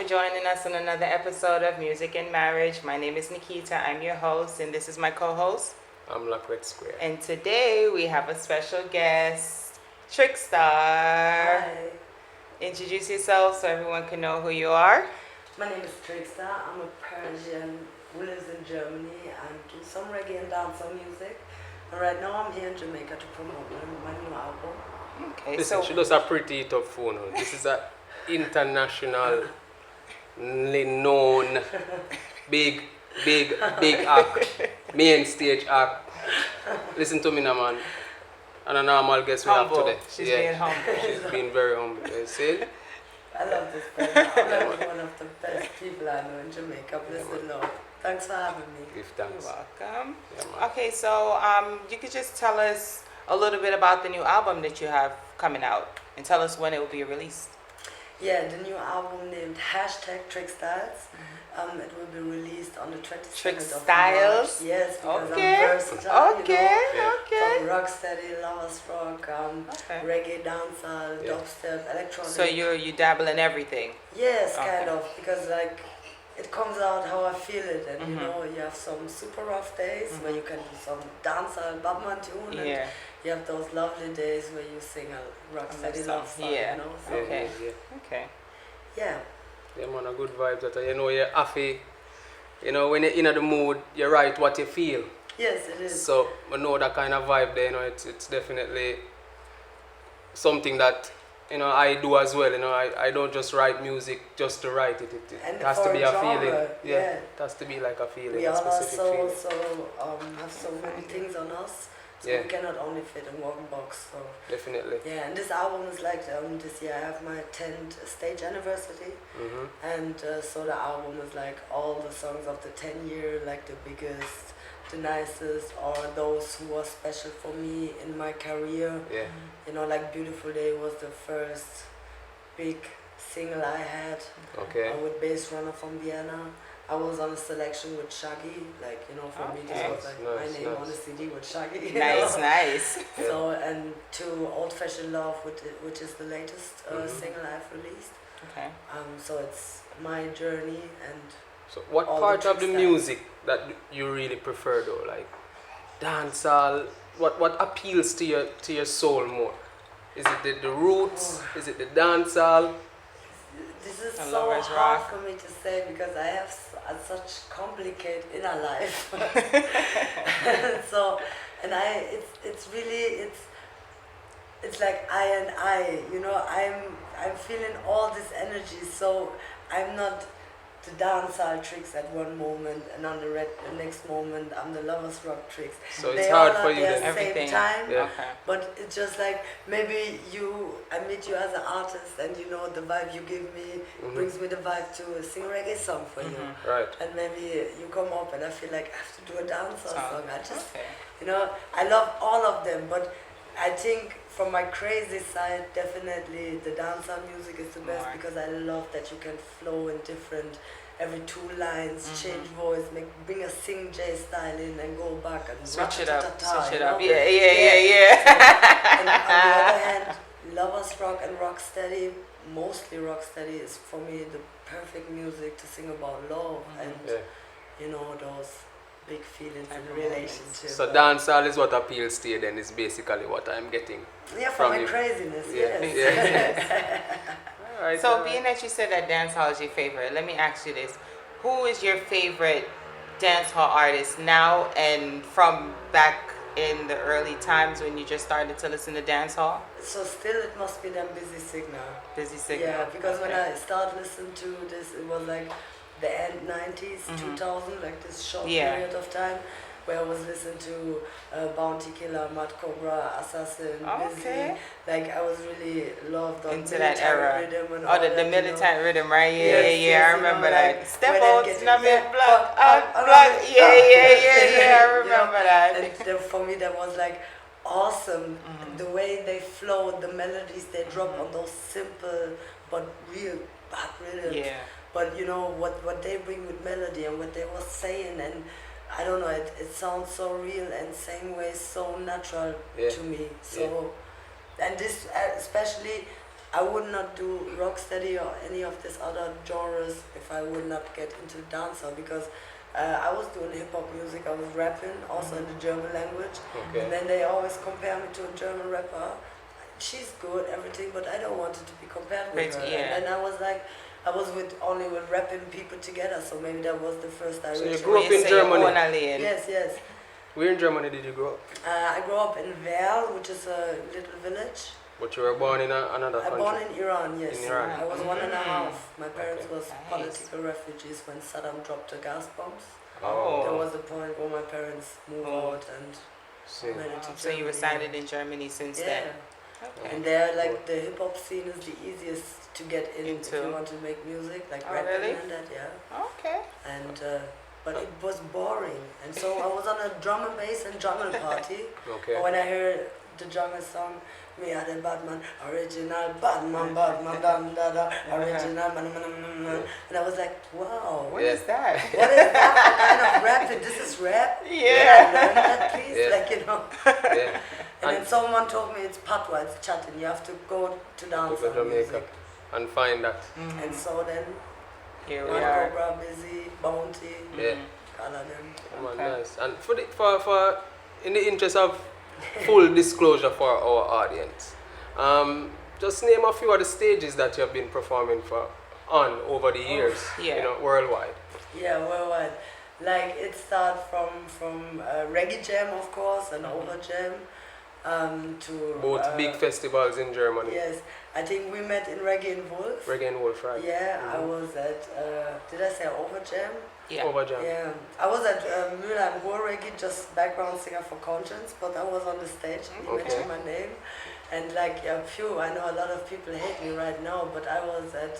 joining us on another episode of Music and Marriage. My name is Nikita. I'm your host, and this is my co-host. I'm Lackwet Square. And today we have a special guest, TriXstar. Hi, Introduce yourself so everyone can know who you are. my name is TriXstar. I'm a Persian who lives in Germany and do some reggae and dancehall music. And right now I'm here in Jamaica to promote my new album. Okay, Listen, so she does a pretty tough phone. This is a internationally known big act, main stage act. Listen to me now, man. And a normal guest we have humble. today. She's being humble. She's been very humble. You see? I love this person. I'm like one of the best people I know in Jamaica. Bless the Lord. Thanks for having me. Give You're thanks. welcome. Yeah, man. Okay, so you could just tell us a little bit about the new album that you have coming out, and tell us when it will be released. Yeah, the new album named #TriXstyles. It will be released on the 27th of TriXstyles? March. Yes, because Okay. I'm versatile. Okay, Yeah. okay. From rocksteady, lovers rock, Okay. reggae, dancehall, Yeah. dubstep, electronic. So you dabble in everything. Yes, Okay. kind of, because like it comes out how I feel it, and you Mhm. know, you have some super rough days where you can do some dancehall, Batman tune, and Yeah. you have those lovely days where you sing a rocksteady love song, Yeah. you know. So, Yeah, Okay. yeah. Okay. yeah. Yeah, man, a good vibe that you know you're happy. You know, when you're in the mood, you write what you feel. Yes, it is. So I know that kind of vibe there, you know, it's definitely something that, you know, I do as well. You know, I don't just write music just to write it. It And has for to be a genre, feeling. yeah. It has to be like a feeling, We a all are specific feeling. have so many things on us, so Yeah. we cannot only fit in one box. So Definitely. yeah, and this album is like this year I have my 10th stage anniversary. Mm-hmm. And so the album is like all the songs of the 10-year, like the biggest, the nicest, or those who were special for me in my career. Yeah. You know, like Beautiful Day was the first big single I had Okay. with Bass Runner from Vienna. I was on a selection with Shaggy, like, you know, for me this Okay. was like Nice, my name nice. on the CD with Shaggy. you Nice, know? nice. So, and to Old Fashioned Love, which is the latest single I've released. Okay. So it's my journey, and So what all the part of the tricks that- music that you really prefer though? Like dancehall? What appeals to your soul more? Is it the roots? Is it the dancehall? this is I so love his hard rock. for me to say because I have such complicated inner life. So, and it's really it's like I, you know, I'm feeling all this energy. So I'm not the dancehall tricks at one moment, and on the next moment I'm the lovers rock tricks. So it's They hard all for are you there then. at the Everything. same time. Yeah. Okay. But it's just like maybe I meet you as an artist, and you know the vibe you give me Mhm. brings me the vibe to sing a reggae song for you. Mhm. Right. And maybe you come up and I feel like I have to do a dancehall song. I just, Okay. you know, I love all of them, but I think from my crazy side, definitely the dancehall music is the best More. because I love that you can flow in different, every two lines, change voice, bring a sing J style in and go back and Switch it up. ra-ta-ta-ta-ta, Switch it you up. know? Yeah. And on the other hand, lovers rock and rocksteady, mostly rocksteady, is for me the perfect music to sing about love and Yeah. you know those big feelings Type in of relationship. So dancehall is what appeals to you then, is basically what I'm getting. Yeah, from from my you. craziness, Yeah. yes. Yeah. Alright. So being that you said that dancehall is your favorite, let me ask you this: who is your favorite dancehall artist now and from back in the early times when you just started to listen to dancehall? So still it must be them Busy Signal. Busy Signal. Yeah, because when Okay. I started listening to this, it was like the end 90s, 2000, like this short Yeah. period of time where I was listening to Bounty Killer, Mad Cobra, Assassin, Busy. Okay. Like I was really loved on Into that military era. rhythm and Oh, all the that, you know. militant rhythm, right? Yeah, Yes, yeah, yes, I you know, remember like, that. Step when I out, get snap it, it, blood, out, blood. Yeah, yeah, I You remember know, that. And for me, that was like awesome. The way they flowed, the melodies they drop on those simple but real back rhythms. Yeah. But you know what they bring with melody and what they were saying, and I don't know, it sounds so real and same way so natural Yeah. to me. So, and this especially I would not do rocksteady or any of these other genres if I would not get into dancehall because I was doing hip hop music. I was rapping also in the German language, Okay. and then they always compare me to a German rapper. She's good, everything, but I don't want it to be compared with her. Yeah. And then I was like, I was only with rapping people together, so maybe that was the first So direction. you grew up When you in say you Germany? own a lane. Yes, yes. Where in Germany did you grow up? I grew up in Werl, which is a little village. But you were born in another I country? born in Iran, yes. In Iran. I was 1.5. My parents Okay. was Nice. political refugees when Saddam dropped the gas bombs. Oh. There was a point where my parents moved Oh. out and See. went into So you Germany. resided in Germany since Yeah. then? Okay. And there, like, the hip hop scene is the easiest to get in if Into. you want to make music, like Oh, rapping really? and that, yeah. Okay. And but it was boring, and so I was on a drum and bass and jungle party. Okay. When I heard the jungle song, me are the Batman, original Batman, Batman, dum da da, original, man, man, man, man. And I was like, wow, What Yeah. is that? what is that for kind of rapping? This is rap? Yeah. Learn that, please, Yeah. like, you know. Yeah. And then someone told me it's patois, it's chatting. You have to go to dance Go to Jamaica music. and find that. And so then, Here we One are. Cobra, Busy, Bounty, Yeah. all of them. Come on, Okay. nice. And for in the interest of full disclosure for our audience, just name a few of the stages that you have been performing on over the years, yeah. you know, worldwide. Yeah, worldwide. Like it started from Reggae Jam, of course, and Over Jam, to Both big festivals in Germany. Yes, I think we met in Reggae and Wolf. Reggae and Wolf, right? Yeah, I was at. Did I say Over Jam? Yeah. Over Jam. Yeah, I was at Müller and War Reggae, just background singer for Conscience, but I was on the stage. You Okay. mentioned my name, and like phew, I know a lot of people hate me right now, but I was at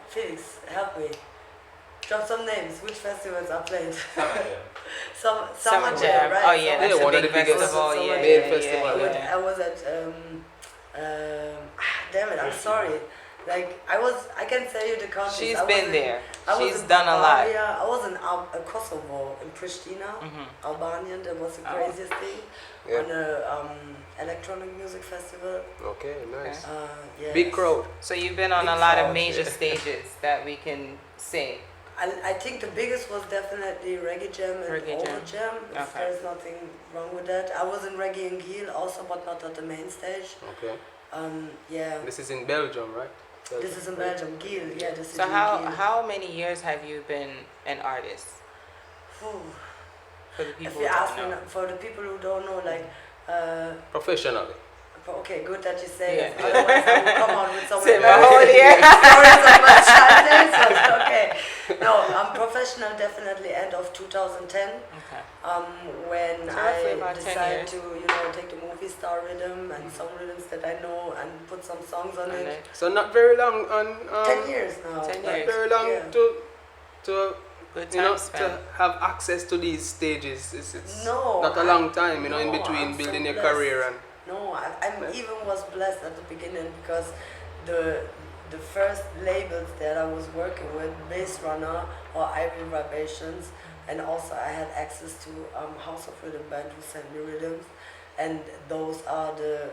Felix. Help me. Drop some names. Which festivals I played? Summer Summer Jam, Jam. right? Oh yeah, that's Yeah, a one of big the biggest festival. Summer Yeah, Jam. Main festival, yeah. I was at damn it, I'm sorry. Like I can tell you the countries. She's I was been in- there. I was She's in done a lot. Bulgaria, I was in Kosovo, in Pristina, Mhm. Albanian. That was the Oh. craziest thing Yeah. on a electronic music festival. Okay, nice. Yeah. Big crowd. So you've been on Big a lot of crowd, major yeah. stages that we can say. I think the biggest was definitely Reggae Jam and Reggae Over Jam. Okay. There's nothing wrong with that. I was in Reggae and Giel also, but not at the main stage. Okay. Yeah. This is in Belgium, right? This is in Belgium, Giel. Yeah, this is So in Giel. how many years have you been an artist? Phew. For the If people you who ask don't me, know. for the people who don't know, like, Professionally. okay, good that you say Yeah. it. Otherwise, I will come out with some Say my whole year. stories of my childhood. So, okay. No, I'm professional definitely end of 2010. Okay. When So roughly I about 10 decided years. to, take the movie star rhythm and some rhythms that I know and put some songs on And it. then So not very long on 10 years now. 10 not years. very long Yeah. to good you know time to spent. have access to these stages. It's No, not a long time, you know, in no, between I'm so building your blessed. career and No, I even was blessed at the beginning because the first labels that I was working with, Bass Runner or Ivory Vibrations, and also I had access to House of Rhythm Band who sent me rhythms, and those are the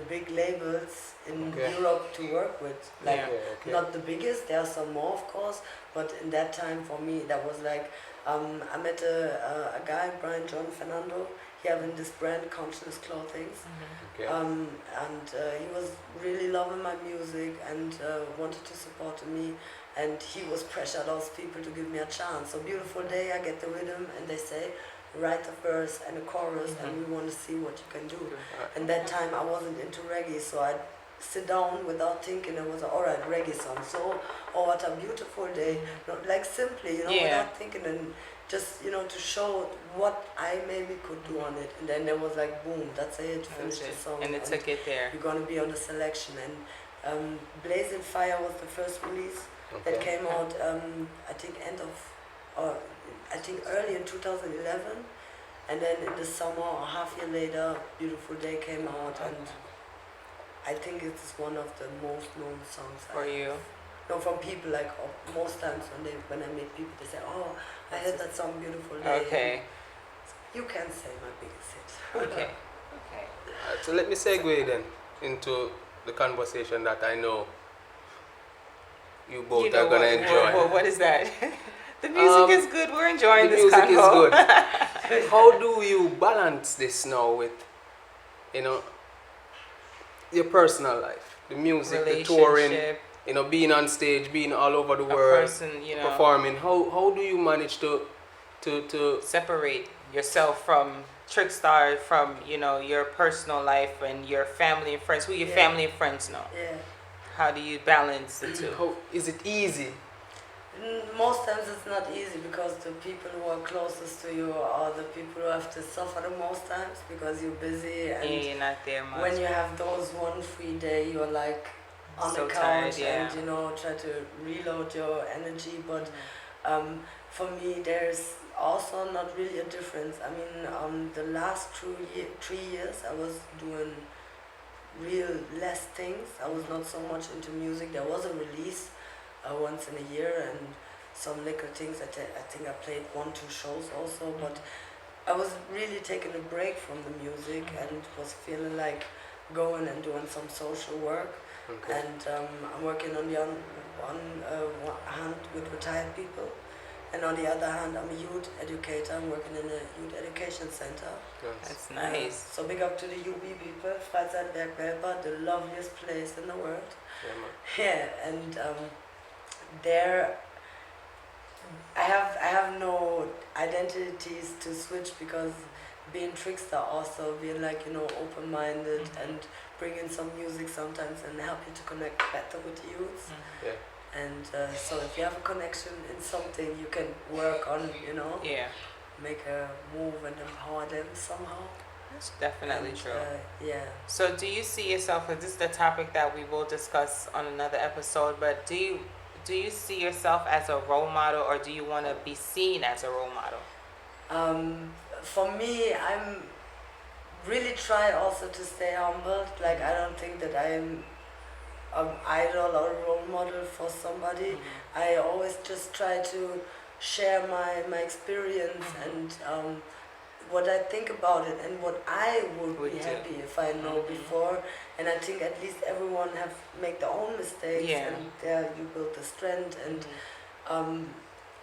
big labels in Okay. Europe to work with. Like Yeah, okay. not the biggest, there are some more of course, but in that time for me that was like I met a guy, Brian John Fernando. He having this brand Conscious Clothings. okay. And he was really loving my music and wanted to support me, and he was pressured those people to give me a chance. So beautiful day, I get the rhythm and they say write a verse and a chorus and we want to see what you can do. And that time I wasn't into reggae, so I'd sit down without thinking. It was alright reggae song. So oh what a beautiful day, like simply, Yeah. without thinking, and just to show what I maybe could do on it. And then there was like boom, that's it, finished the song. And it took it there. You're gonna be on the selection. And Blazing Fire was the first release that Okay. came out. I think early in 2011, and then in the summer or half year later, Beautiful Day came out, and I think it's one of the most known songs For I you. No, from people like most times when I meet people, they say, "Oh, I heard that song, Beautiful Day." Okay. You can say my biggest hit. Okay. Okay. So let me segue then into the conversation that I know you You both know are gonna what, enjoy. what is that? The music is good. We're enjoying The this music is convo. good. How do you balance this now with, you know, your personal life, the music, the touring, Relationship, being on stage, being all over the a world, person, performing? How do you manage to separate yourself from TriXstar, from your personal life and your family and friends, who your Yeah. family and friends know. Yeah. How do you balance the two? how is it easy? Most times it's not easy because the people who are closest to you are the people who have to suffer the most times because you're busy, and Yeah, you're not there much. when you have those one free day, you're like on So the tired, couch yeah. and try to reload your energy. But for me, there's also not really a difference. I mean, the last 3 years, I was doing real less things. I was not so much into music. There was a release once in a year and some little things. I think I played 1-2 shows also, but I was really taking a break from the music and was feeling like going and doing some social work. Okay. And I'm working on the one hand with retired people, and on the other hand, I'm a youth educator. I'm working in a youth education center. Yes. That's nice. So big up to the UB people, Freizeitbergwerper, the loveliest place in the world. Yeah, man. Yeah, and there I have no identities to switch because being TriXstar, also being like open-minded and bringing some music sometimes and help you to connect better with the youth. Yeah. And so if you have a connection in something, you can work on Yeah, make a move and empower them somehow. that's definitely And, true. Yeah. So do you see yourself, and this is the topic that we will discuss on another episode, but do you see yourself as a role model, or do you want to be seen as a role model? For me, I'm really try also to stay humble. Like, I don't think that I'm an idol or a role model for somebody. I always just try to share my experience and what I think about it and what I would Would be do. happy if I know before. And I think at least everyone have make their own mistakes, Yeah. and there you build the strength. And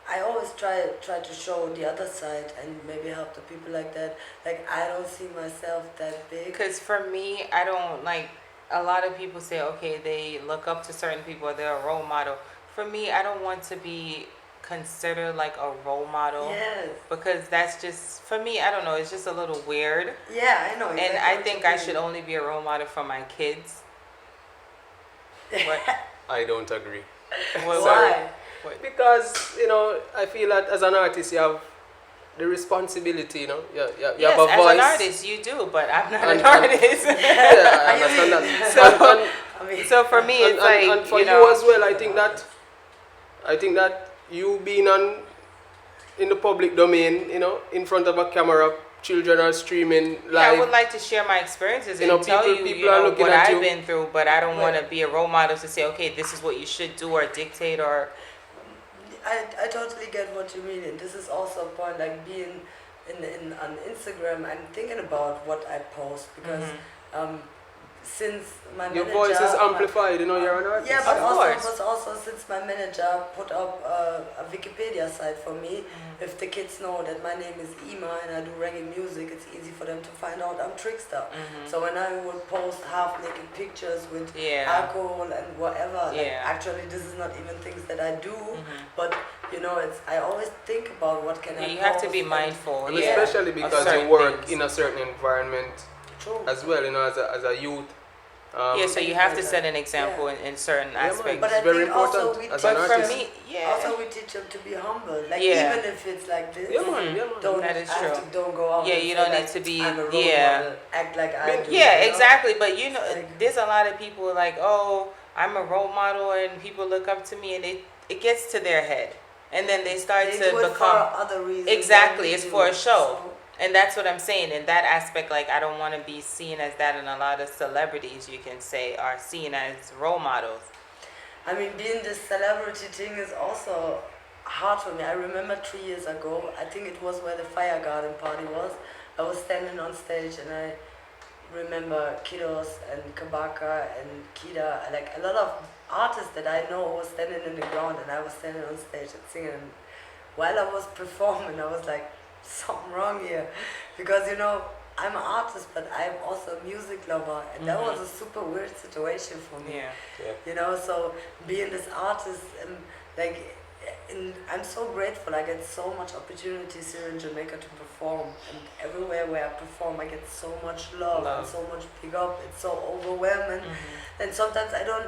I always try to show the other side and maybe help the people like that. Like, I don't see myself that big. Because for me, I don't like, a lot of people say, okay, they look up to certain people, they're a role model. For me, I don't want to be considered like a role model. Yes. Because that's just, for me, I don't know, it's just a little weird. Yeah, I know. And exactly I what think you I mean. should only be a role model for my kids. What? I don't agree. What? Why? What? Because, I feel that as an artist you have the responsibility, you have Yes, a voice. as an artist you do, but I'm not And- an artist. Yeah, I understand that. So- And- I mean, So for me, it's like, and for you you, know, as well, I think that you being in the public domain, in front of a camera, children are streaming yeah, live. I would like to share my experiences and You know, tell people you, are looking what at I've you. been through, but I don't Right. want to be a role model to say, okay, this is what you should do or dictate or. I totally get what you mean, and this is also a point, like being in on Instagram. I'm thinking about what I post because since my Your manager, voice is amplified, you're an artist. Yeah, but Of also, course. since my manager put up a Wikipedia site for me, if the kids know that my name is Ima and I do reggae music, it's easy for them to find out I'm TriXstar. So when I would post half naked pictures with Yeah. alcohol and whatever, like, Yeah. actually this is not even things that I do, but I always think about what can I You have to post be and- mindful, And yeah, especially of because certain you work things. in a certain environment True. as well, as a youth. Yeah, so you have to like set that. an example Yeah. in certain man. aspects. But I It's very think also important we as teach an But for artist. me, yeah. Also, we teach them to be humble. Like, Yeah. even if it's like this, Yeah, man. Yeah, man. don't That is have true. to, don't go out. Yeah, and you say don't need like, to be- I'm a role yeah. model, act like I do. Yeah, you know? exactly. But Like- there's a lot of people like, oh, I'm a role model, and people look up to me, and it gets to their head, and then they start They to do it become. for other reasons. Exactly, than we it's do. for a show. So, And that's what I'm saying. In that aspect, like, I don't want to be seen as that, and a lot of celebrities, you can say, are seen as role models. I mean, being this celebrity thing is also hard for me. I remember 3 years ago, I think it was where the Fire Garden party was. I was standing on stage and I remember Kidos and Kabaka and Kida, like a lot of artists that I know was standing in the ground and I was standing on stage and singing. And while I was performing, I was like, something wrong here, because I'm an artist, but I'm also a music lover, and that was a super weird situation for me. So being this artist, like, I'm so grateful. I get so much opportunities here in Jamaica to perform, and everywhere where I perform, I get so much love. And so much big up. It's so overwhelming, and sometimes I don't.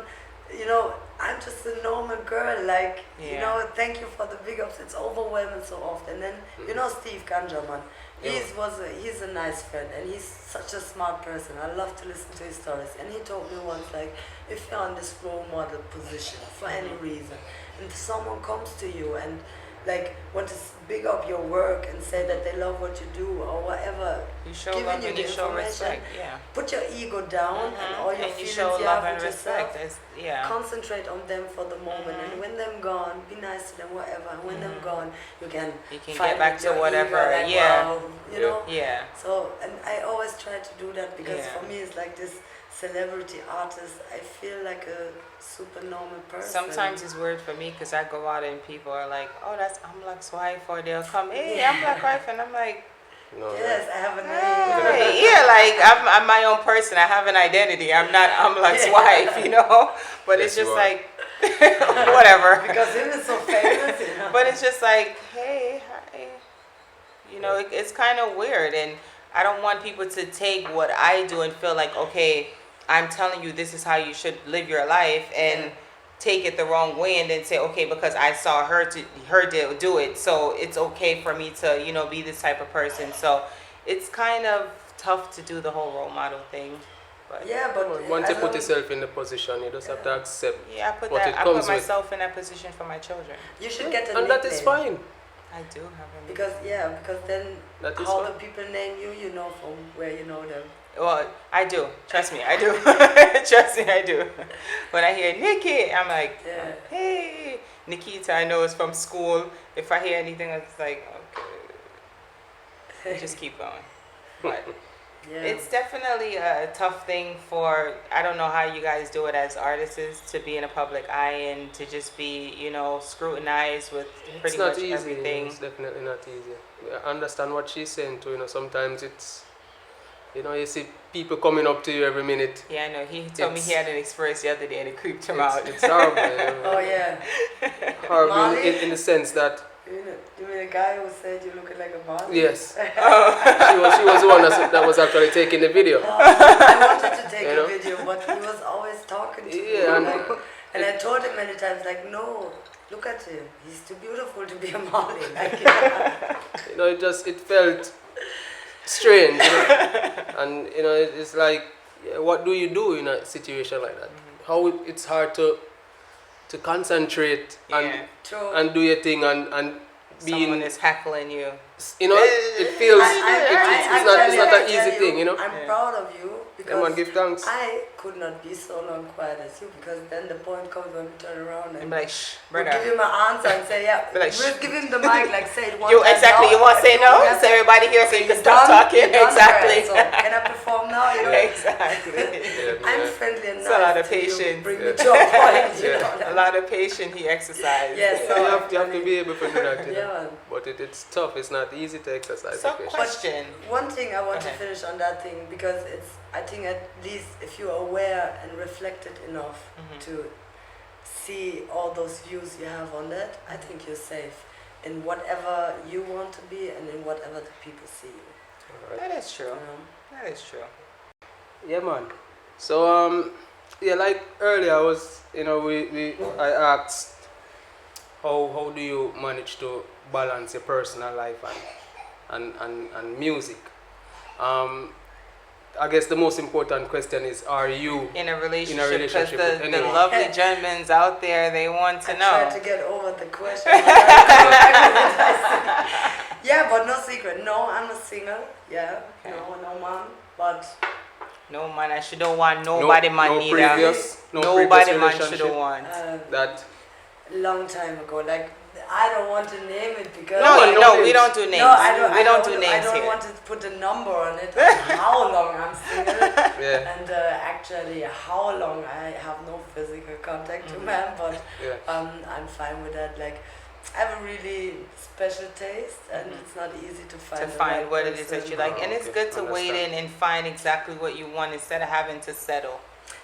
I'm just a normal girl. Like, thank you for the big ups. It's overwhelming so often. And then Steve Ganja, man. He's a nice friend, and he's such a smart person. I love to listen to his stories. And he told me once, like, if you're on this role model position for any reason, and someone comes to you and like want to big up your work and say that they love what you do or whatever, you show love and you show respect. Put your ego down and all your feelings you have with respect. yourself. Concentrate on them for the moment, and when them gone, be nice to them, whatever. And when them gone, you can get back to whatever. Ego, like, wow, So, and I always try to do that because for me it's like this celebrity artist. I feel like a super normal person. Sometimes it's weird for me because I go out and people are like, "Oh, that's Amlak's wife," or they'll come, "Hey, Amlak's wife," and I'm like, "No, yes, I have a name." Like I'm my own person. I have an identity. I'm not Amlak's wife, But it's just like whatever. Because him is so famous. But it's just like, hey, hi. It's kind of weird, and I don't want people to take what I do and feel like, okay, I'm telling you this is how you should live your life, and take it the wrong way and then say, okay, because I saw her do it, so it's okay for me to be this type of person. So it's kind of tough to do the whole role model thing. But once you put yourself in the position, you just have to accept I put myself in that position for my children. You should get a and nickname. that is fine. I do have a because then how the people name you, from where you know them. Well, I do. Trust me, I do. Trust me, I do. When I hear Nikki, I'm like, hey, Nikita. I know it's from school. If I hear anything, it's like, okay, just keep going. But it's definitely a tough thing for. I don't know how you guys do it as artists, to be in a public eye and to just be, scrutinized with pretty much everything. It's definitely not easy. I understand what she's saying too. Sometimes it's. You see people coming up to you every minute. Yeah, I know. He told me he had an experience the other day and it creeped him out. It's horrible. Oh, yeah. Horrible in the sense that... You mean a guy who said you looking like a Marley? Yes. She was the one that was actually taking the video. I wanted to take a video, but he was always talking to me. And I told him many times, like, no, look at him. He's too beautiful to be a Marley. It felt... strange, and it's like, what do you do in a situation like that? How it's hard to concentrate and do your thing and someone is heckling you. It feels it's not an easy thing. I'm proud of you because give thanks. I could not be so long quiet as you, because then the point comes when we turn around and be like, shh, we'll give him an answer and say, we'll give him the mic, like, say it one you time. Exactly, you want to say no? So everybody here so you can stop talking. Exactly. So, can I perform now? Exactly. I'm friendly and nice. It's a lot of patience. Bring me to a point. A lot of patience he exercises. Yes, so you have to be able to do that. Yeah. But it's tough. It's not easy to exercise. So question. One thing I want to finish on that thing, because I think at least if you're aware and reflected enough to see all those views you have on that, I think you're safe in whatever you want to be and in whatever the people see you. That is true. That is true. Yeah, man. So like earlier I was, I asked how do you manage to balance your personal life and music. I guess the most important question is, are you in a relationship? Because with the lovely gentlemen's out there, they want to know. I tried to get over the question. Yeah, but no secret. No, I'm not single. Yeah, no man. But no man, I shouldn't want nobody man neither. Previous, nobody man shouldn't want that. Long time ago, like I don't want to name it because No, no no, names. we don't do names. No, I don't. We don't do names I don't here. want to put a number on it. On how long I'm single, Yeah. and actually how long I have no physical contact to man, but Yeah. I'm fine with that. Like, I have a really special taste, and it's not easy to find. To the find right what it is that person. you like, and it's Okay, good to wait understand. in and find exactly what you want instead of having to settle.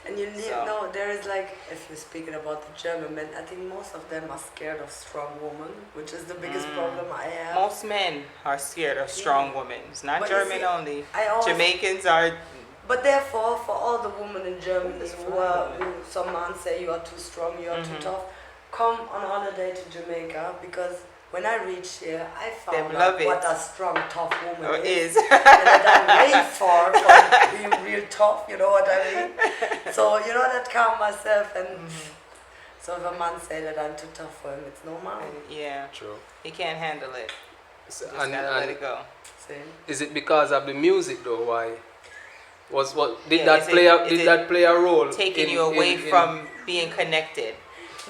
And you need So. no. There is like, if you're speaking about the German men, I think most of them are scared of strong women, which is the biggest problem I have. Most men are scared of strong women. It's not But you German see, only. I always, Jamaicans are. But therefore, for all the women in Germany It's who fine. some men say you are too strong, you are too tough, come on holiday to Jamaica, because when I reached here, I found Them love out what it. a strong, tough woman Or is. is. And I'm way far from being real tough, you know what I mean? So, you know, that calm myself, and so if a man say that I'm too tough for him, it's normal. Yeah, True. he can't handle it. So, Just gotta let it go. See? is it because of the music though? Why? Did Yeah, that is play it- a is did it that play a role? Taking in- you away in- from being connected.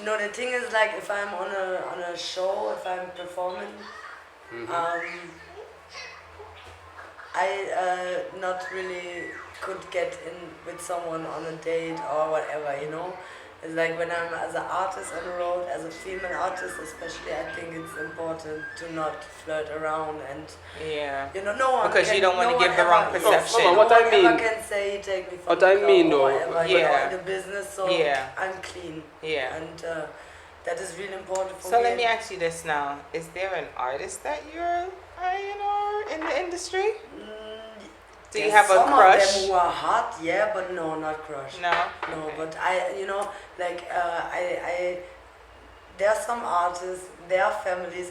No, the thing is, like, if I'm on a show, if I'm performing, I not really could get in with someone on a date or whatever, you know. It's like when I'm as an artist on the road, as a female artist especially, I think it's important to not flirt around and, Yeah. you know, no one Because you can, don't wanna no give one the wrong ever- perception. No, What one I mean- ever can say take me for what I liquor mean, or though, whatever, you know, yeah. in the business, so Yeah. I'm clean. Yeah. And that is really important for So me. let me and- ask you this now: is there an artist that you're eyeing or in the industry? Do you There's have a some crush? of them who are hot, yeah, but no, not crush. No. No, Okay. but you know, like there are some artists, there are families.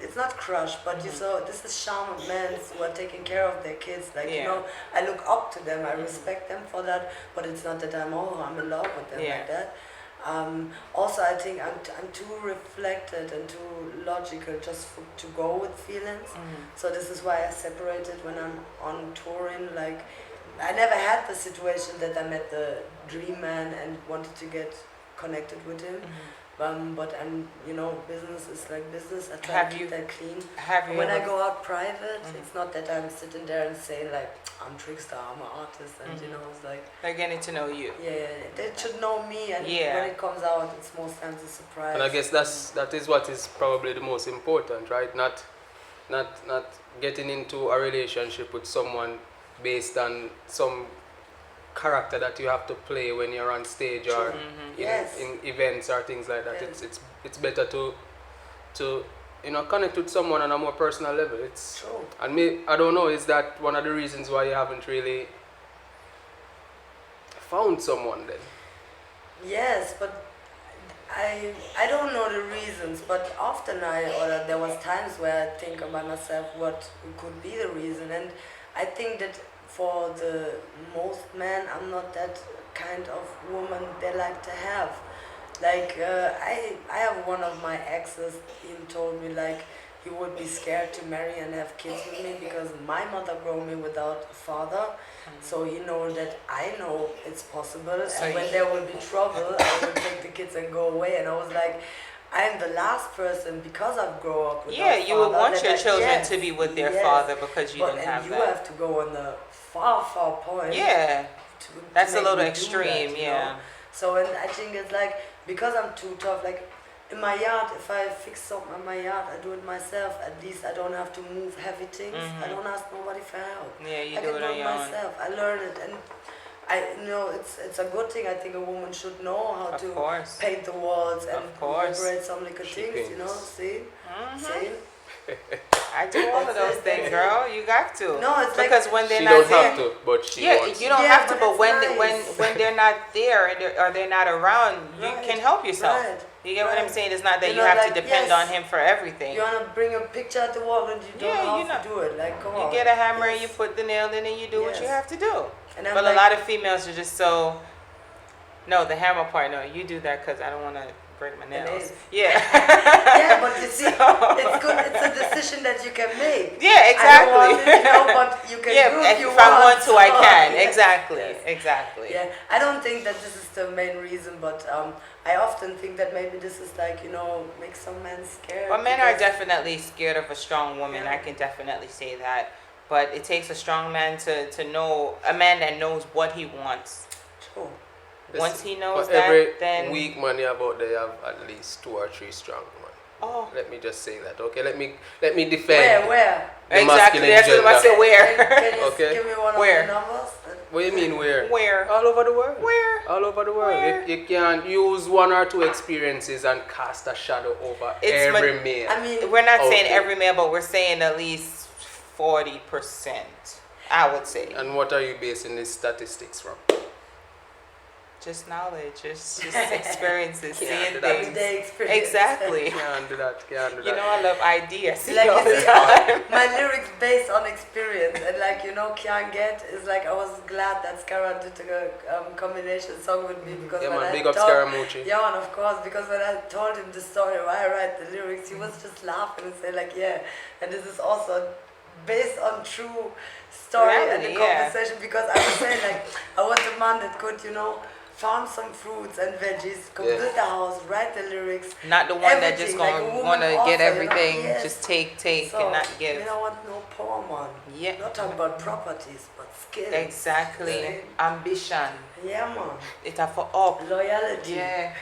It's not crush, but you saw this is charmant men who are taking care of their kids. Like, you Yeah. know, I look up to them. I respect them for that. But it's not that I'm in love with them Yeah. like that. Also, I think I'm too reflected and too logical just to go with feelings. So this is why I separated when I'm on touring. Like, I never had the situation that I met the dream man and wanted to get connected with him. But you know, business is like business. I try Have to you- keep that clean. Have you When I ever? go out private, it's not that I'm sitting there and saying like, I'm TriXstar, I'm an artist, and you know, it's like, They're getting to know you. yeah, they should know me, and Yeah. when it comes out, it's most times a surprise. And I guess that is what is probably the most important, right? Not getting into a relationship with someone based on some character that you have to play when you're on stage or Yes. in events or things like that. Yes. It's better to you know, connect with someone on a more personal level. It's True. and me, I don't know, is that one of the reasons why you haven't really found someone then? Yes, but I don't know the reasons, but often there was times where I think about myself what could be the reason, and I think that for the most men, I'm not that kind of woman they like to have. Like I have one of my exes. He told me like he would be scared to marry and have kids with me because my mother grew me without a father. So he know that I know it's possible, So and when you- there will be trouble, I will take the kids and go away. And I was like, I'm the last person because I've grown up without Yeah, you would father, want that your I- children yes, to be with their yes. father because you But didn't and have you that. have to go on the far point. Yeah, to that's a make little me do extreme. that, you Yeah. know? So and I think it's like because I'm too tough. Like in my yard, if I fix something in my yard, I do it myself. At least I don't have to move heavy things. I don't ask nobody for help. Yeah, you I do can it do on it your own. myself. I learned it, and I know it's a good thing. I think a woman should know how Of to course. paint the walls and Of course. incorporate some little She things. You know, paints. see, see. I do all of That's those it, things, that's it. girl. You got to. No, it's like- because when they're She not don't there, have to, but she yeah, wants. you don't Yeah, have to. but But it's when nice. when they're not there and or they're not around, you Right, can help yourself. right, You get what I'm right. saying? It's not that You you know, have to like, depend yes. on him for everything. You wanna bring a picture at the wall and you don't Yeah, know you how to know. do it. Like, come You on. get a hammer and you Yes. put the nail in and you do what you Yes. have to do. And I'm But like, a lot of females are just so. No, the hammer part. No, you do that because I don't want to break my The nails. nails. Yeah. Yeah, but you see, So- it's good. It's a decision that you can make. Yeah, exactly. I don't want it, you know, but you can Yeah, do if you if I want to, I so, can. yes, Exactly, yes. exactly. Yeah, I don't think that this is the main reason, but I often think that maybe this is like, you know, make some men scared. But men are because- definitely scared of a strong woman. Yeah. I can definitely say that. But it takes a strong man to know, a man that knows what he wants. True. Once he knows For every that, then weak man you have out there, you have at least 2 or 3 strong men. oh, Let me just say that, okay? Let me defend Where? the exactly. masculine That's what I gender. said. Where? Can you Okay. give me one Where? of the numbers? What do you mean where? Where? All over the world. Where? All over the world. Where? You can't use 1 or 2 experiences and cast a shadow over It's every ma- male. I mean, We're not saying Okay. every male, but we're saying at least 40%. I would say. And what are you basing these statistics from? Just knowledge, just experiences, Yeah, seeing that things. everyday experience. Exactly. Can't do that. Can't do that. You know, I love ideas. Like all you the see, time. my lyrics based on experience, and like you know, can't get is like I was glad that Skara did a combination song with me because Yeah, when man. I Big up told, Scaramucci. yeah, and of course, because when I told him the story why I write the lyrics, he was just laughing and saying like, yeah, and this is also based on true story and the Reality, yeah. conversation because I was saying like I want a man that could, you know, farm some fruits and veggies, go Yeah. build the house, write the lyrics. Not the one that just Everything, like a gonna woman wanna get also, you know, everything, yes. just take So, and not give. you don't want no poor man. Yeah. Not talking about properties, but skills. Exactly. Yeah. Ambition. Yeah, man. It's a for up. Loyalty. Yeah.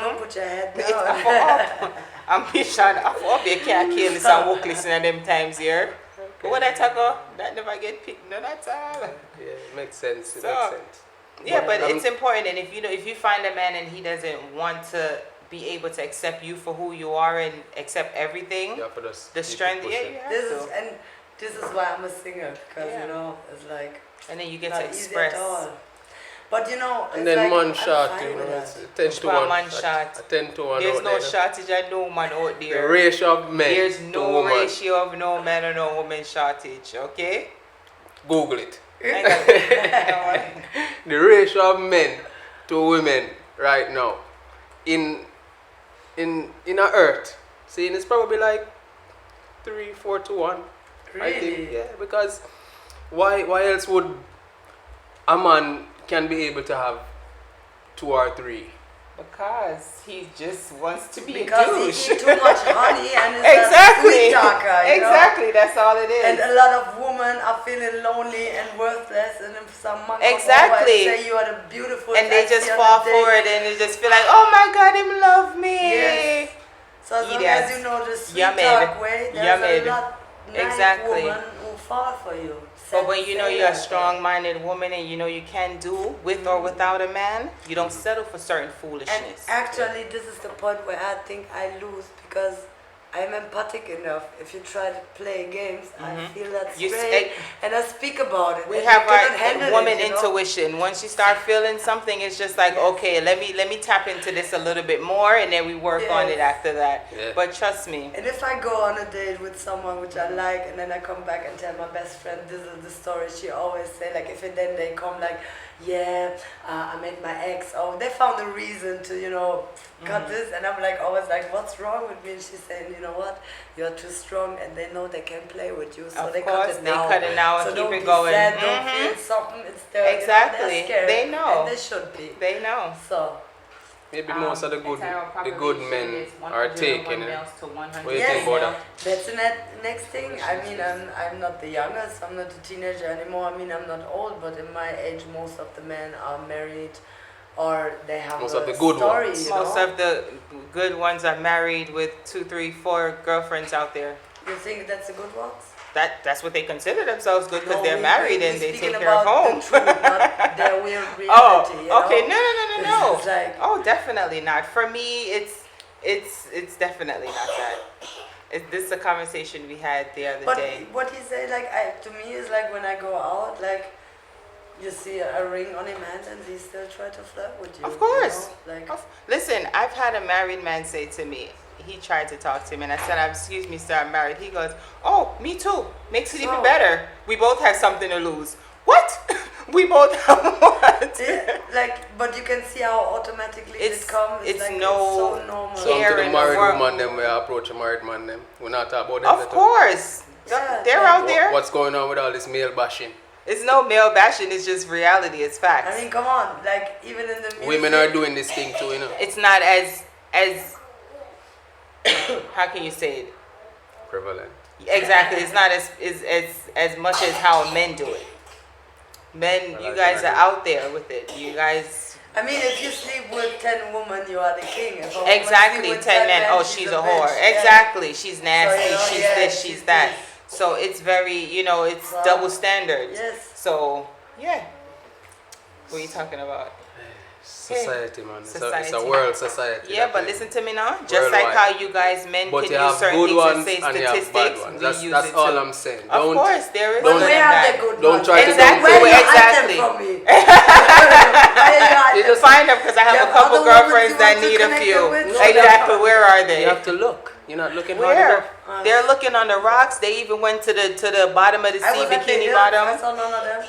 Don't put your head It's a down. for up. Ambition. A for up. You can't kill this and walk listening them times here. But what I talk about, that never get picked none at all. Yeah, it makes sense. It So, makes sense. Yeah, but I'm- it's important, and if you find a man and he doesn't want to be able to accept you for who you are and accept everything, You have to just the keep it strength, yeah, pushing. you have This to. is and this is why I'm a singer because Yeah. you know it's like And then you get not to easy express. at all. But you know, And it's then like, man I'm shot, fine you with know, that. it's 10 to Well, 1. man shot. A 10 to 1 There's out no there. shortage of no man out The there. ratio of men There's to no woman. ratio of no man or no woman shortage, okay? Google it. I got it. You know what? The ratio of men to women right now in a earth, seeing it's probably like 3-4 to 1. I think, Really? yeah, because why else would a man can be able to have 2 or 3? Because he just wants to be Because a he douche. eat too much honey and is Exactly. a sweet talker, you know? Exactly. That's all it is. And a lot of women are feeling lonely and worthless, and if some man come Exactly. over and say you are the beautiful, And they sexy just on fall the day. for it and they just feel like, oh my God, him love me. Yes. So as long Yes. as you know the sweet Yummy. talk way, there's Yummy. a lot nice Exactly. woman who fall for you. But when you know Say you're a that. strong-minded woman and you know you can do with or without a man, you don't settle for certain And foolishness. actually, this is the point where I think I lose because I'm empathic enough. If you try to play games, I feel that You straight s- and I speak about it. We and have you cannot our handle woman it, you know? intuition. Once you start feeling something, it's just like, Yes. okay, let me tap into this a little bit more, and then we work on it Yes. after that. Yeah. But trust me, And if I go on a date with someone which I like, and then I come back and tell my best friend this is the story, she always say like, if it then they come like, yeah, I met my ex, or they found a reason to, you know, cut this, and I'm like always like, what's wrong with me? And she's saying, you know what, you're too strong, and they know they can play with you, so Of they course, cut it they now. cut it now and so keep don't it be going. Sad, don't Mhm. feel something. It's there. Exactly. You know, they're scared, They know. and they should be. they know. So. Maybe most of the good men are taking it. What do you Yes. think about that? That's the next thing. I mean, I'm not the youngest. I'm not a teenager anymore. I mean, I'm not old, but in my age, most of the men are married, or they have Most a of the good story. ones. You know? Most of the good ones are married with 2, 3, 4 girlfriends out there. You think that's the good ones? That's what they consider themselves good because No, they're married and they speaking take care of about home. the truth, not their weird reality. Oh, you know? okay. No. It's like, Oh, definitely not. For me, it's definitely not that. This is a conversation we had the other but day. what he said, like, to me, is like when I go out, like, you see a ring on him hand and he still try to flirt with you. Of course. You know? Like, Listen, I've had a married man say to me, he tried to talk to me, and I said, excuse me, sir, I'm married. He goes, oh, me too. Makes it even So- better. We both have something to lose. What? We both have what? Yeah, like, but you can see how automatically it comes. It's like, no it's so normal. So care to the in married world. woman, them we approach a married man, them. We're not talking about them. Of course. Yeah, They're like- out there. What's going on with all this male bashing? It's no male bashing, it's just reality, it's facts. I mean, come on, like even in the music, Women are doing this thing too, you know. It's not as how can you say it? Prevalent. Exactly. It's not as much as how men do it. Men, Well, you I guys can are out there with it. You guys I mean, if you sleep with 10 women, you are the king. If a woman exactly sleep with 10 men. Oh, she's she's a whore. bitch. Yeah. Exactly. She's nasty. So, you know, she's yeah, this. she's She's that. this. So it's very, it's Well, double standards. yes. So yeah. What are you talking about? Society, man. It's a Society. world society. Yeah, that but we- listen to me now. Just like Worldwide. how you guys men But can you use have certain good things ones and say and you have bad statistics, ones. we use That's it all too. I'm saying. Of course, there is But good where and are bad. the good Don't ones? try to Exactly. Where you hide Exactly. them from me? Where you hide You them just from Find them because I have You a have couple other women girlfriends you that want to need a connect few. them with? No, Exactly. Where are they? You have to look. You're not looking hard Where? enough. They're looking on the rocks. They even went to the bottom of the I sea, was at the bikini hills, I bottom. saw none of them.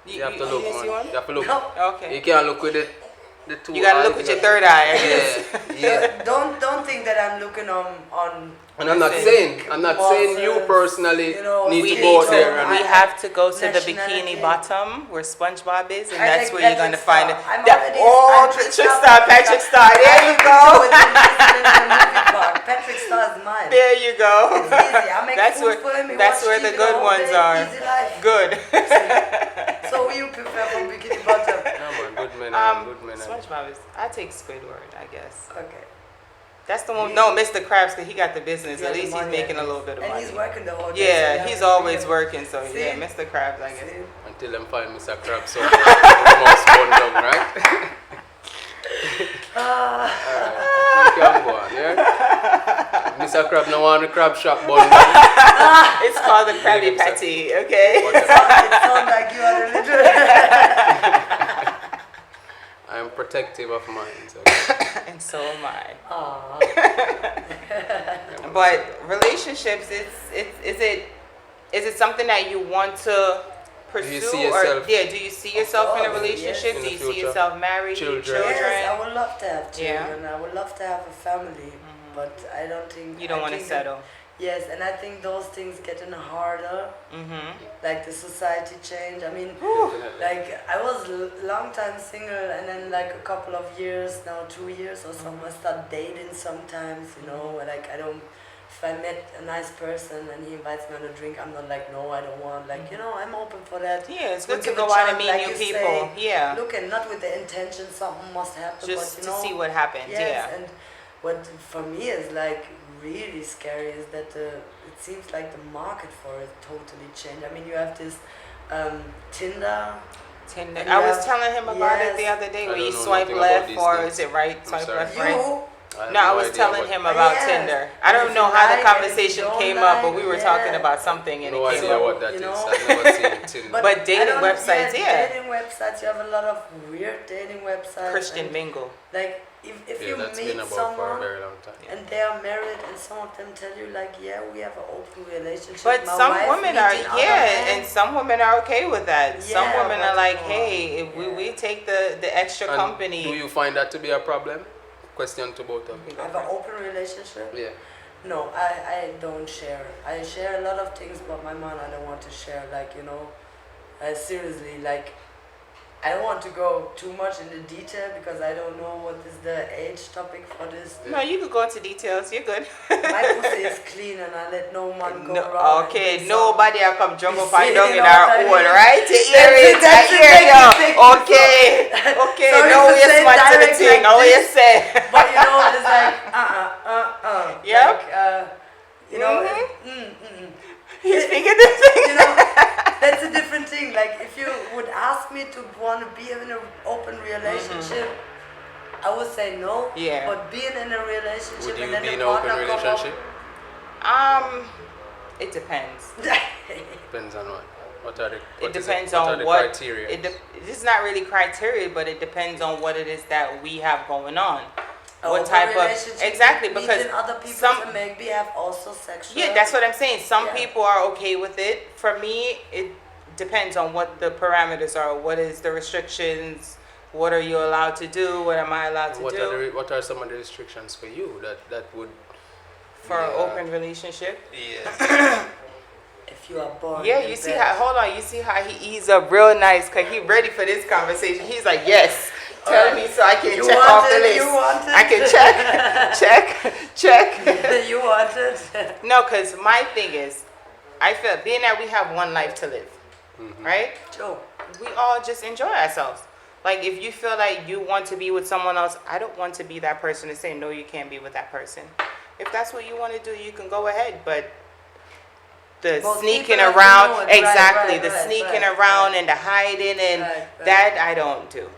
You have to look, didn't man. see one? You have to look. No. Okay. You can't look with the two You gotta eyes, look with you your gotta- third eye, I guess. Yeah, yeah. Don't think that I'm looking on And I'm not Listen. saying you personally You know, need We to need go out to. there and We have to go to the Nationality. Bikini Bottom where SpongeBob is, and I that's like where you're gonna Patrick find it. Star. I'm That- already- oh, I'm Patrick Star. There you go. Patrick Star is mine. There you go. It's easy. I make That's food where for him. He that's watch where the TV good all ones day. are. Easy life. Good. So who you prefer from Bikini Bottom? Yeah, man, good men and good men. And SpongeBob is. I take Squidward, I guess. Okay. That's the one. No, Mr. Krabs, because he got the business. Yeah, At the least he's money, making a at little least. bit of And money. he's working the whole day. so Yeah, you he's have to always see him. working. So See? yeah, Mr. Krabs, I guess. See? until them find Mr. Krabs, so the mouse bun down, right? You can go on, yeah? Mr. Krab no want the crab shop bun down. It's called the Krabby himself. Patty. Okay. Whatever. It sounds like you are the little. I am protective of mine. So And so am I. Aw. But relationships, is it something that you want to pursue? see yourself- Or yeah, do you see yourself in a course, relationship? yes. Do In you the see future. yourself married? Children. Yes, I would love to have Yeah. children. I would love to have a family, but I don't think You don't I want to think that- settle. Yes, and I think those things getting harder, Mm-hmm. like the society change. I mean, definitely. like I was long time single, and then like a couple of years now, 2 years or something, I start dating sometimes. You know, like I don't. If I met a nice person and he invites me on a drink, I'm not like no, I don't want. Like I'm open for that. Yeah, it's We'll good to give a go out and chance, meet like new you people. say. Yeah. Look, and not with the intention something must happen, Just but to see what happens. Yes, Yeah. and what for me is like really scary is that it seems like the market for it totally changed. I mean, you have this Tinder. Tinder. And I you was have- telling him about it the yes. other day I where you don't know swipe nothing about left these or things. is it right? I'm Swipe sorry. left, right? You. have No, I no was idea telling what- him Oh, about yes. Tinder. I And don't if know you how the like and if you conversation don't came up, but like, we were yeah. talking about something and No it came idea up. what that is. You know? I've never seen Tinder. But I dating don't- websites, yeah. Dating websites, you have a lot of weird dating websites. Christian and, mingle. Like if yeah, you that's meet been about for a someone very long time. and they are married and some of them tell you like, yeah, we have an open relationship. But My some wife women are, meeting other yeah, men. and some women are okay with that. Some Yeah, women but are like, come hey, on. if we Yeah. take the extra And company. do you find that to be a problem? Question to both of you. Have an open relationship? Yeah. No, I don't share. I share a lot of things, but my mom I don't want to share. Like seriously, like I don't want to go too much into detail because I don't know what is the age topic for this. No, you could go into details. You're good. My pussy is clean and I let no man go No, around. okay, and do nobody will come jump up See, and down you in know our what I own, mean? right? You That's hear it, I that's the hear you. thing. Okay, okay, Sorry no to way say smart to the direct thing. like How you this. say? But it's like Yep. Like, He's speaking the thing. that's a different thing. Like if you would ask me to want to be in an open relationship, I would say no. Yeah. But being in a relationship Would you and then be in the an open partner come relationship? It depends. up. Depends on what. What are the, It what is depends what are on the what. criteria? It's not really criteria, but it depends on what it is that we have going on. A What open type of relationship, exactly because meeting other people some and maybe have also sexual. yeah, that's what I'm saying. Some Yeah. people are okay with it. For me, depends on what the parameters are. What is the restrictions? What are you allowed to do? What am I allowed to do What are some of the restrictions for you that would for an open relationship? Yeah. If you are born. Yeah, in you see bed. how, hold on, you see how he eased up real nice because he ready for this conversation. He's like, yes, tell me so I can You check want off the it, list. you want it. I can check. You want it? No, because my thing is, I feel being that we have one life to live, right? Joe. We all just enjoy ourselves. Like if you feel like you want to be with someone else, I don't want to be that person to say no, you can't be with that person. If that's what you want to do, you can go ahead, but the Most sneaking people have to around, know it. exactly, the Right, sneaking right, around right. and the hiding and Right. that I don't do.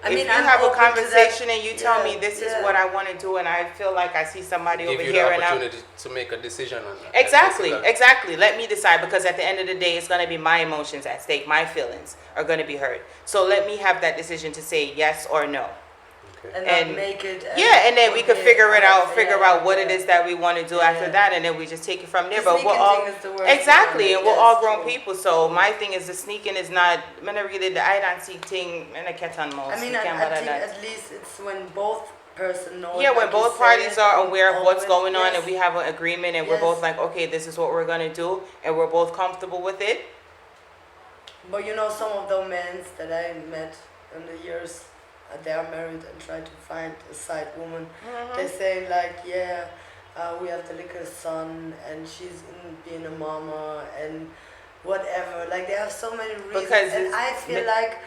I If mean, you I'm have a open to that. conversation and you tell me Yeah, this is yeah. what I want to do and I feel like I see somebody give over you here the and I'm opportunity to make a decision on that? exactly, Basically. exactly. Let me decide because at the end of the day, it's going to be my emotions at stake. My feelings are going to be hurt. So let me have that decision to say yes or no. And And- not make it. Yeah, and then we could figure it out, figure yeah, out what it yeah. is that we want to do after Yeah. that, and then we just take it from there. The But we're sneaking all thing is the worst exactly, one, and we're yes, all grown true. people. So my thing is the sneaking is not. I'm not really the I don't see thing. And I cat on mouse. I mean, You I can't think bother that. at least it's when both person know. Yeah, it, when like you both say parties it, are aware of all what's it, going on yes. and we have an agreement and we're Yes. both like, okay, this is what we're gonna do, and we're both comfortable with it. But you know, some of the men that I met in the years, they are married and try to find a side woman. They say like, yeah, we have the little son and she's in being a mama and whatever. Like they have so many reasons, Because and it's- I feel like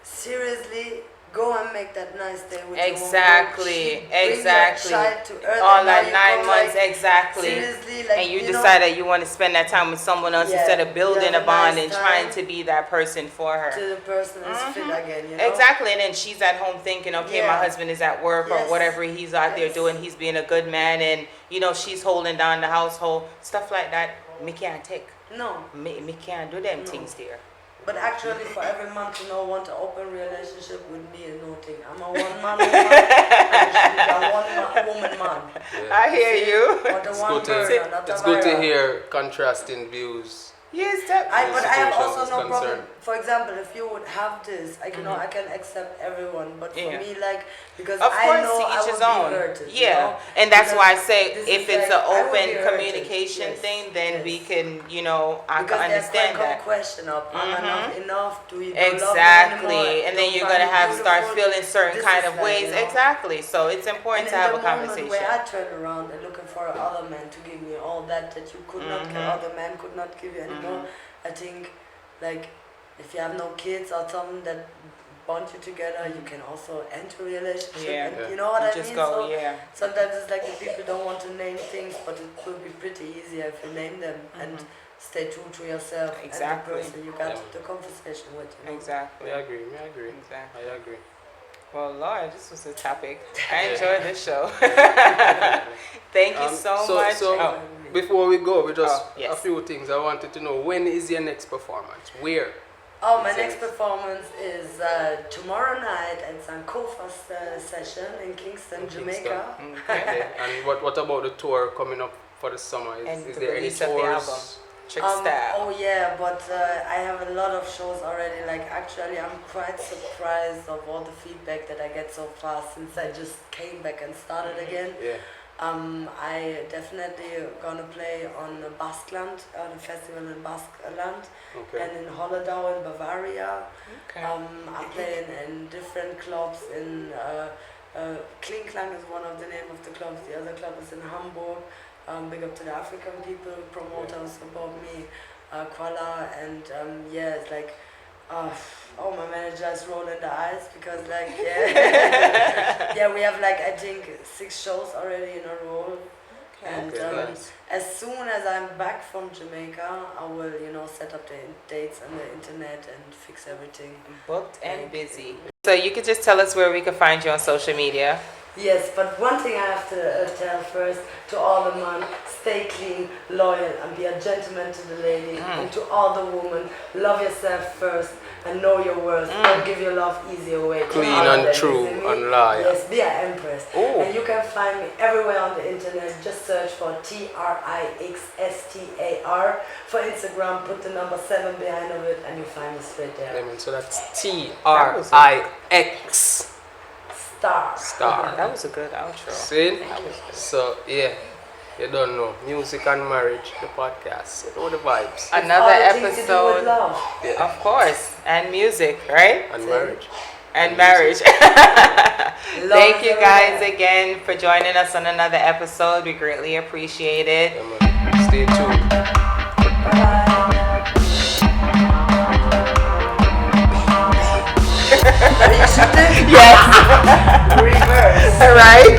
seriously. Go and make that nice day with Exactly, your woman. exactly. Bring your child to earth. All and now that you 9 come, months, like, exactly. seriously, like, And you know, decide that you want to spend that time with someone else Yeah, instead of you building have a a bond nice and trying time. to be that person for her. to the person is fit again, you know? Exactly, and then she's at home thinking, okay, my Yeah. husband is at work or Yes. whatever he's out there Yes. doing, he's being a good man, and you know she's holding down the household, stuff like that. Me can't take, No. me can't do them No. things there. But actually, for every man to know want an open relationship with me is no thing. I'm a one-man woman. And you should be a one-woman man. Yeah. I hear you. Or the It's one good bird, to not it's a good to viral. hear contrasting views. Yes, that. But I have situations also is no problem. concerned. For example, if you would have this, I can I can accept everyone. But for Yeah. me, like because Of I course, know to I each would his be own. hurted. Yeah, You know? and that's Because why I say this if is it's like, an I would open be hurted. communication Yes, thing, then yes. we can, you know, I Because can there's understand come that. question of enough, do you don't Exactly, love me anymore? and then Don't you're find gonna me have start beautiful? feeling certain This kind is of like, ways. you know, Exactly, so it's important and to in have the a moment conversation. where I turn around and looking for other men to give me all that you could not give, other men could not give you anymore, I think like if you have no kids or something that bond you together, you can also enter a relationship. Yeah. And Yeah. you know what I Just mean? go, So yeah. sometimes it's like the people don't want to name things, but it will be pretty easier if you name them and stay true to yourself Exactly. and the person you got Yeah. the conversation with. You know? Exactly. I agree. Exactly. I agree. Well, Lord, this was a topic. I enjoyed this show. Thank you so much. So Oh. before we go, we just Oh, yes. a few things I wanted to know. When is your next performance? Where? Oh, my Is next it- performance is tomorrow night at Sankofa's session in Kingston, In Jamaica. Okay. Okay. And what about the tour coming up for the summer? And Is the there any release of the tours? album. TriXstar. Oh yeah, but I have a lot of shows already. Like actually, I'm quite surprised of all the feedback that I get so far since I just came back and started again. Yeah. I definitely gonna play on the Baskeland, on a festival in Baskeland, Okay. and in Holledau in Bavaria. Okay. I'm playing in different clubs in Kling Klang is one of the name of the clubs. The other club is in Hamburg. Big up to the African people, promoters support me, Kuala, and yeah, it's like, oh, my manager is rolling the eyes because like, yeah, yeah, we have like, I think 6 shows already in a row. And Okay, nice. as soon as I'm back from Jamaica, I will, set up the dates on the internet and fix everything. Booked and busy. So you could just tell us where we can find you on social media. Yes, but one thing I have to tell first to all the men, stay clean, loyal, and be a gentleman to the lady. And to all the women, love yourself first and know your worth. Don't give your love easy away. to Clean all of and them, true you see me? and loyal. Yes, be an empress. Ooh. And you can find me everywhere on the internet. Just search for TriXstar. For Instagram, put the number 7 behind of it and you find me straight there. Yeah, man, so that's TriX Star. Star. That was a good outro. See? That was good. So yeah, you don't know. Music and marriage, the podcast. You know the vibes. Another All the things you do with episode, love. Yeah. of course, and music, right? And marriage. And marriage. Love Thank is you guys everywhere. again for joining us on another episode. We greatly appreciate it. Yeah, man. Stay tuned. Bye. Are you shooting? Yes. Reverse. Right?